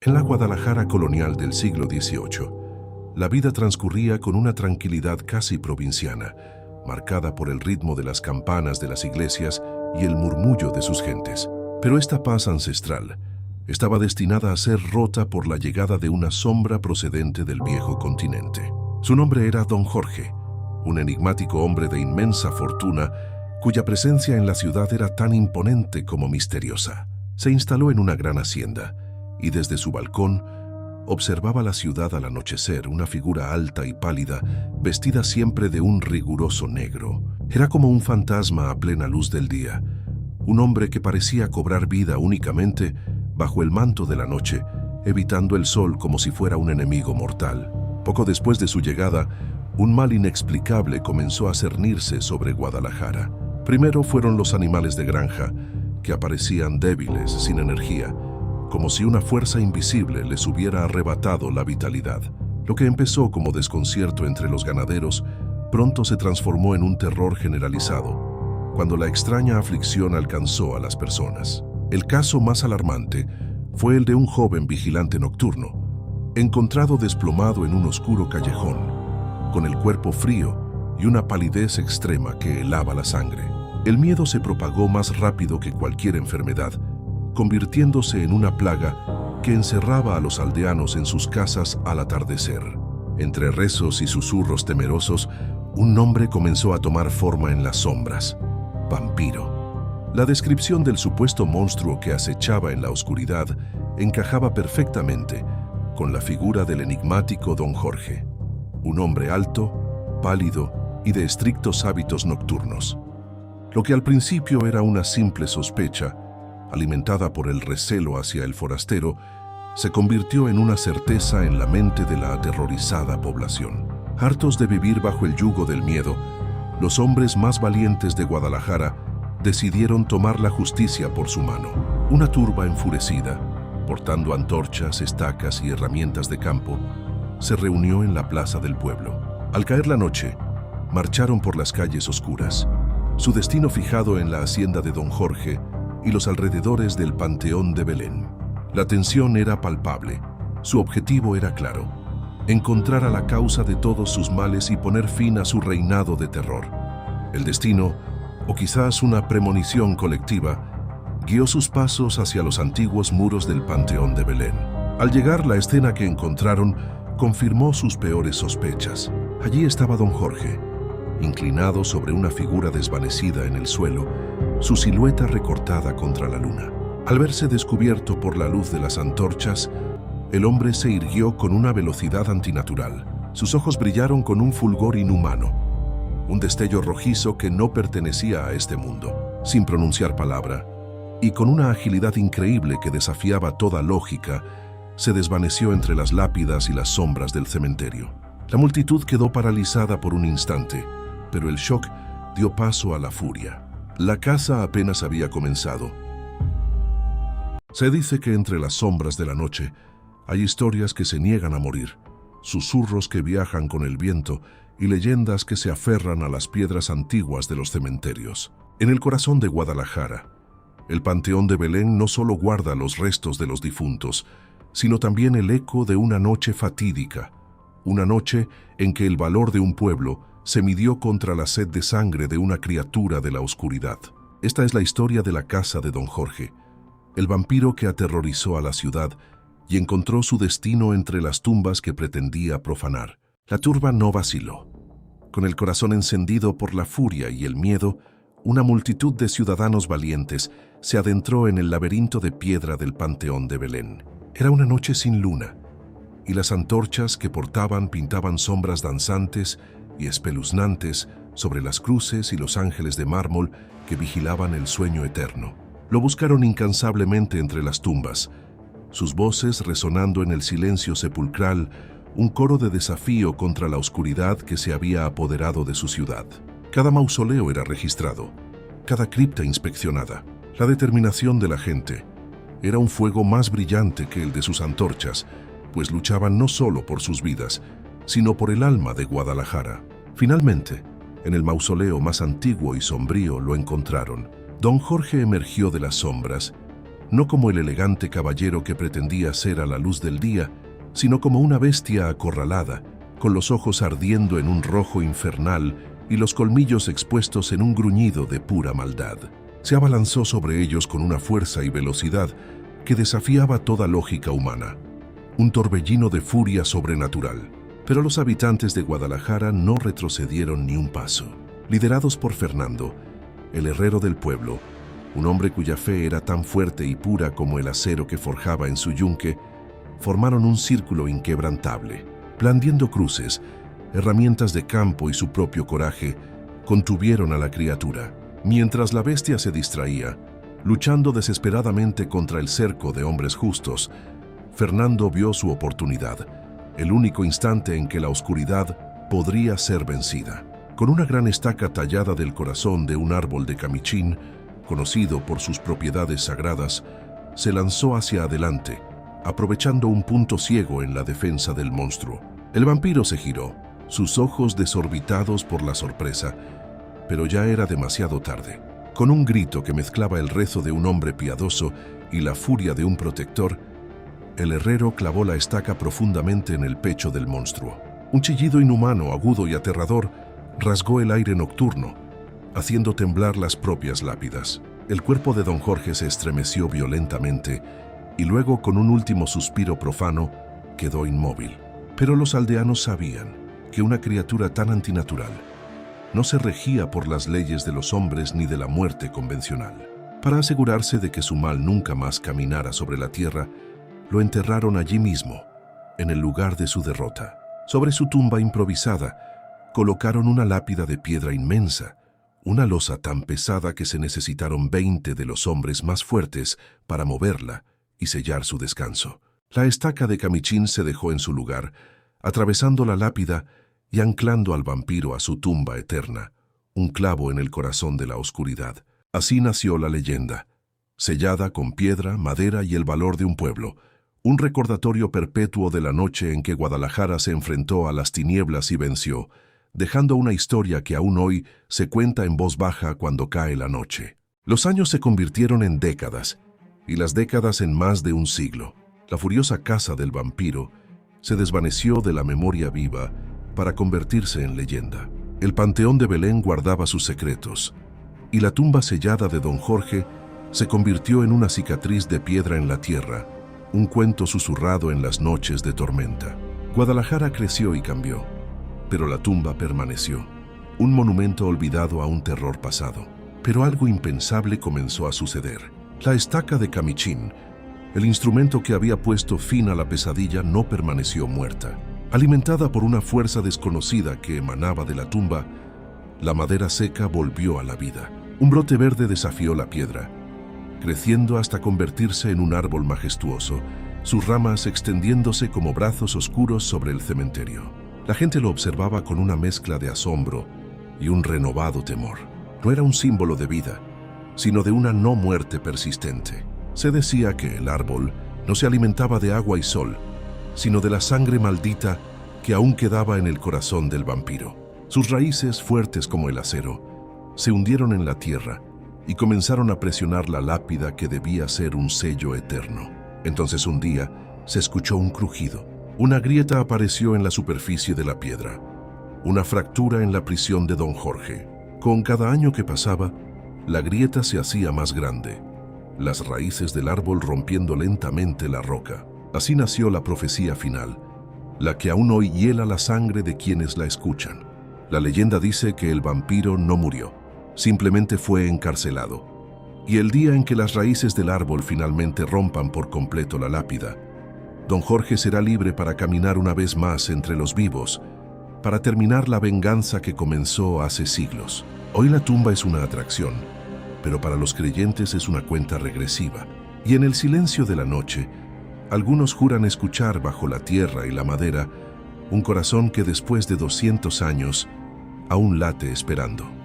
En la Guadalajara colonial del siglo XVIII, la vida transcurría con una tranquilidad casi provinciana, marcada por el ritmo de las campanas de las iglesias y el murmullo de sus gentes. Pero esta paz ancestral estaba destinada a ser rota por la llegada de una sombra procedente del viejo continente. Su nombre era Don Jorge, un enigmático hombre de inmensa fortuna cuya presencia en la ciudad era tan imponente como misteriosa. Se instaló en una gran hacienda y desde su balcón observaba la ciudad al anochecer, una figura alta y pálida, vestida siempre de un riguroso negro. Era como un fantasma a plena luz del día, un hombre que parecía cobrar vida únicamente bajo el manto de la noche, evitando el sol como si fuera un enemigo mortal. Poco después de su llegada, un mal inexplicable comenzó a cernirse sobre Guadalajara. Primero fueron los animales de granja, que aparecían débiles, sin energía, como si una fuerza invisible les hubiera arrebatado la vitalidad. Lo que empezó como desconcierto entre los ganaderos, pronto se transformó en un terror generalizado, cuando la extraña aflicción alcanzó a las personas. El caso más alarmante fue el de un joven vigilante nocturno, encontrado desplomado en un oscuro callejón, con el cuerpo frío y una palidez extrema que helaba la sangre. El miedo se propagó más rápido que cualquier enfermedad, convirtiéndose en una plaga que encerraba a los aldeanos en sus casas al atardecer. Entre rezos y susurros temerosos, un nombre comenzó a tomar forma en las sombras: vampiro. La descripción del supuesto monstruo que acechaba en la oscuridad encajaba perfectamente con la figura del enigmático Don Jorge, un hombre alto, pálido y de estrictos hábitos nocturnos. Lo que al principio era una simple sospecha, alimentada por el recelo hacia el forastero, se convirtió en una certeza en la mente de la aterrorizada población. Hartos de vivir bajo el yugo del miedo, los hombres más valientes de Guadalajara decidieron tomar la justicia por su mano. Una turba enfurecida, portando antorchas, estacas y herramientas de campo, se reunió en la plaza del pueblo. Al caer la noche, marcharon por las calles oscuras, su destino fijado en la hacienda de Don Jorge y los alrededores del Panteón de Belén. La tensión era palpable, su objetivo era claro: encontrar a la causa de todos sus males y poner fin a su reinado de terror. El destino, o quizás una premonición colectiva, guió sus pasos hacia los antiguos muros del Panteón de Belén. Al llegar, la escena que encontraron confirmó sus peores sospechas. Allí estaba Don Jorge, inclinado sobre una figura desvanecida en el suelo, su silueta recortada contra la luna. Al verse descubierto por la luz de las antorchas, el hombre se irguió con una velocidad antinatural. Sus ojos brillaron con un fulgor inhumano, un destello rojizo que no pertenecía a este mundo. Sin pronunciar palabra, y con una agilidad increíble que desafiaba toda lógica, se desvaneció entre las lápidas y las sombras del cementerio. La multitud quedó paralizada por un instante, pero el shock dio paso a la furia. La caza apenas había comenzado. Se dice que entre las sombras de la noche hay historias que se niegan a morir, susurros que viajan con el viento y leyendas que se aferran a las piedras antiguas de los cementerios. En el corazón de Guadalajara, el Panteón de Belén no solo guarda los restos de los difuntos, sino también el eco de una noche fatídica, una noche en que el valor de un pueblo se midió contra la sed de sangre de una criatura de la oscuridad. Esta es la historia de la casa de Don Jorge, el vampiro que aterrorizó a la ciudad y encontró su destino entre las tumbas que pretendía profanar. La turba no vaciló. Con el corazón encendido por la furia y el miedo, una multitud de ciudadanos valientes se adentró en el laberinto de piedra del Panteón de Belén. Era una noche sin luna, y las antorchas que portaban pintaban sombras danzantes y espeluznantes sobre las cruces y los ángeles de mármol que vigilaban el sueño eterno. Lo buscaron incansablemente entre las tumbas, sus voces resonando en el silencio sepulcral, un coro de desafío contra la oscuridad que se había apoderado de su ciudad. Cada mausoleo era registrado, cada cripta inspeccionada. La determinación de la gente era un fuego más brillante que el de sus antorchas, pues luchaban no solo por sus vidas, sino por el alma de Guadalajara. Finalmente, en el mausoleo más antiguo y sombrío lo encontraron. Don Jorge emergió de las sombras no como el elegante caballero que pretendía ser a la luz del día, sino como una bestia acorralada, con los ojos ardiendo en un rojo infernal y los colmillos expuestos en un gruñido de pura maldad. Se abalanzó sobre ellos con una fuerza y velocidad que desafiaba toda lógica humana. Un torbellino de furia sobrenatural. Pero los habitantes de Guadalajara no retrocedieron ni un paso. Liderados por Fernando, el herrero del pueblo, un hombre cuya fe era tan fuerte y pura como el acero que forjaba en su yunque, formaron un círculo inquebrantable. Blandiendo cruces, herramientas de campo y su propio coraje, contuvieron a la criatura. Mientras la bestia se distraía, luchando desesperadamente contra el cerco de hombres justos, Fernando vio su oportunidad, el único instante en que la oscuridad podría ser vencida. Con una gran estaca tallada del corazón de un árbol de camichín, conocido por sus propiedades sagradas, se lanzó hacia adelante, aprovechando un punto ciego en la defensa del monstruo. El vampiro se giró, sus ojos desorbitados por la sorpresa, pero ya era demasiado tarde. Con un grito que mezclaba el rezo de un hombre piadoso y la furia de un protector, el herrero clavó la estaca profundamente en el pecho del monstruo. Un chillido inhumano, agudo y aterrador, rasgó el aire nocturno, haciendo temblar las propias lápidas. El cuerpo de don Jorge se estremeció violentamente y luego, con un último suspiro profano, quedó inmóvil. Pero los aldeanos sabían que una criatura tan antinatural no se regía por las leyes de los hombres ni de la muerte convencional. Para asegurarse de que su mal nunca más caminara sobre la tierra, lo enterraron allí mismo, en el lugar de su derrota. Sobre su tumba improvisada, colocaron una lápida de piedra inmensa, una losa tan pesada que se necesitaron 20 de los hombres más fuertes para moverla y sellar su descanso. La estaca de camichín se dejó en su lugar, atravesando la lápida y anclando al vampiro a su tumba eterna, un clavo en el corazón de la oscuridad. Así nació la leyenda, sellada con piedra, madera y el valor de un pueblo, un recordatorio perpetuo de la noche en que Guadalajara se enfrentó a las tinieblas y venció, dejando una historia que aún hoy se cuenta en voz baja cuando cae la noche. Los años se convirtieron en décadas, y las décadas en más de un siglo. La furiosa casa del vampiro se desvaneció de la memoria viva para convertirse en leyenda. El panteón de Belén guardaba sus secretos, y la tumba sellada de don Jorge se convirtió en una cicatriz de piedra en la tierra, un cuento susurrado en las noches de tormenta. Guadalajara creció y cambió, pero la tumba permaneció, un monumento olvidado a un terror pasado. Pero algo impensable comenzó a suceder. La estaca de camichín, el instrumento que había puesto fin a la pesadilla, no permaneció muerta. Alimentada por una fuerza desconocida que emanaba de la tumba, la madera seca volvió a la vida. Un brote verde desafió la piedra, creciendo hasta convertirse en un árbol majestuoso, sus ramas extendiéndose como brazos oscuros sobre el cementerio. La gente lo observaba con una mezcla de asombro y un renovado temor. No era un símbolo de vida, sino de una no muerte persistente. Se decía que el árbol no se alimentaba de agua y sol, sino de la sangre maldita que aún quedaba en el corazón del vampiro. Sus raíces, fuertes como el acero, se hundieron en la tierra y comenzaron a presionar la lápida que debía ser un sello eterno. Entonces un día se escuchó un crujido. Una grieta apareció en la superficie de la piedra, una fractura en la prisión de don Jorge. Con cada año que pasaba, la grieta se hacía más grande, las raíces del árbol rompiendo lentamente la roca. Así nació la profecía final, la que aún hoy hiela la sangre de quienes la escuchan. La leyenda dice que el vampiro no murió, simplemente fue encarcelado. Y el día en que las raíces del árbol finalmente rompan por completo la lápida, don Jorge será libre para caminar una vez más entre los vivos, para terminar la venganza que comenzó hace siglos. Hoy la tumba es una atracción, pero para los creyentes es una cuenta regresiva. Y en el silencio de la noche, algunos juran escuchar bajo la tierra y la madera un corazón que después de 200 años aún late esperando.